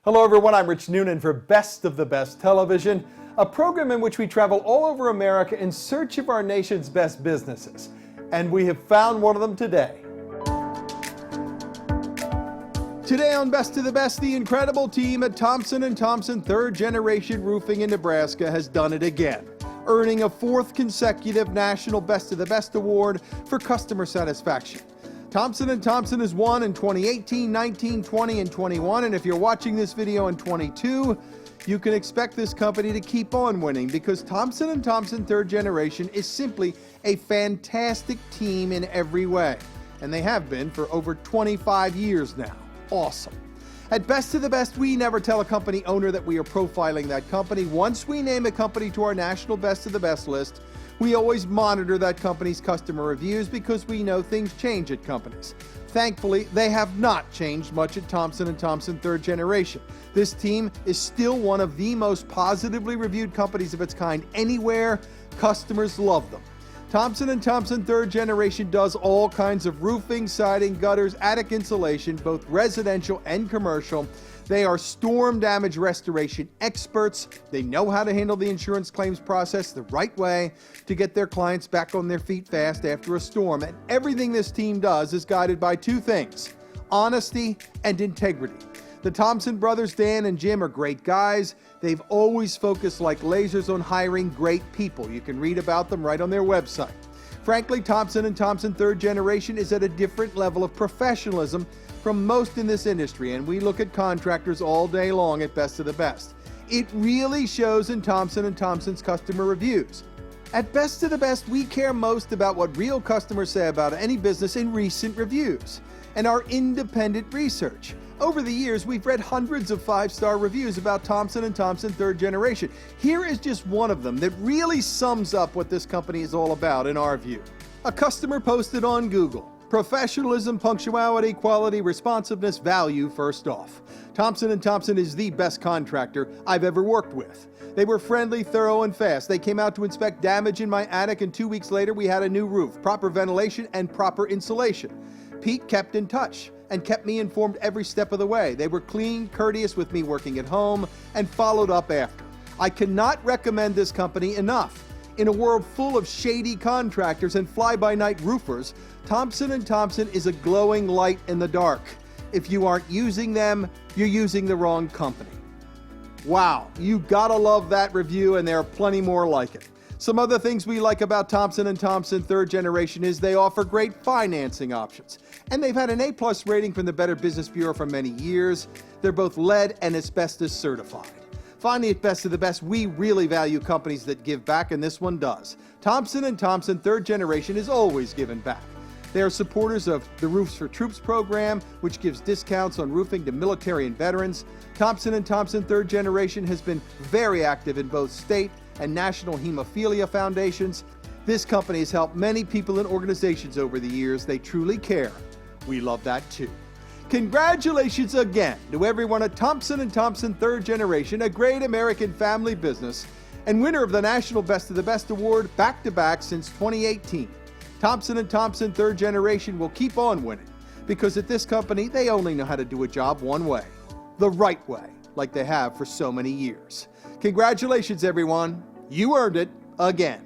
Hello everyone, I'm Rich Noonan for Best of the Best Television, a program in which we travel all over America in search of our nation's best businesses. And we have found one of them today. Today on Best of the Best, the incredible team at Thompson & Thompson Third Generation Roofing in Nebraska has done it again, earning a fourth consecutive National Best of the Best award for customer satisfaction. Thompson & Thompson has won in 2018, 19, 20, and 21, and if you're watching this video in 22, you can expect this company to keep on winning because Thompson & Thompson Third Generation is simply a fantastic team in every way, and they have been for over 25 years now. Awesome. At Best of the Best, we never tell a company owner that we are profiling that company. Once we name a company to our National Best of the Best list, we always monitor that company's customer reviews because we know things change at companies. Thankfully, they have not changed much at Thompson & Thompson Third Generation. This team is still one of the most positively reviewed companies of its kind anywhere. Customers love them. Thompson & Thompson Third Generation does all kinds of roofing, siding, gutters, attic insulation, both residential and commercial. They are storm damage restoration experts. They know how to handle the insurance claims process the right way to get their clients back on their feet fast after a storm. And everything this team does is guided by two things: honesty and integrity. The Thompson brothers, Dan and Jim, are great guys. They've always focused like lasers on hiring great people. You can read about them right on their website. Frankly, Thompson & Thompson Third Generation is at a different level of professionalism from most in this industry, and we look at contractors all day long at Best of the Best. It really shows in Thompson & Thompson's customer reviews. At Best of the Best, we care most about what real customers say about any business in recent reviews and our independent research. Over the years, we've read hundreds of five-star reviews about Thompson & Thompson Third Generation. Here is just one of them that really sums up what this company is all about in our view. A customer posted on Google: professionalism, punctuality, quality, responsiveness, value first off. Thompson & Thompson is the best contractor I've ever worked with. They were friendly, thorough, and fast. They came out to inspect damage in my attic, and 2 weeks later we had a new roof, proper ventilation, and proper insulation. Pete kept in touch and kept me informed every step of the way. They were clean, courteous with me working at home, and followed up after. I cannot recommend this company enough. In a world full of shady contractors and fly-by-night roofers, Thompson & Thompson is a glowing light in the dark. If you aren't using them, you're using the wrong company. Wow, you gotta love that review, and there are plenty more like it. Some other things we like about Thompson & Thompson Third Generation is they offer great financing options. And they've had an A+ rating from the Better Business Bureau for many years. They're both lead and asbestos certified. Finally, at Best of the Best, we really value companies that give back, and this one does. Thompson & Thompson Third Generation is always giving back. They are supporters of the Roofs for Troops program, which gives discounts on roofing to military and veterans. Thompson & Thompson Third Generation has been very active in both state and national hemophilia foundations. This company has helped many people and organizations over the years. They truly care. We love that too. Congratulations again to everyone at Thompson & Thompson Third Generation, a great American family business and winner of the National Best of the Best award back-to-back since 2018. Thompson & Thompson Third Generation will keep on winning because at this company, they only know how to do a job one way, the right way, like they have for so many years. Congratulations, everyone. You earned it again.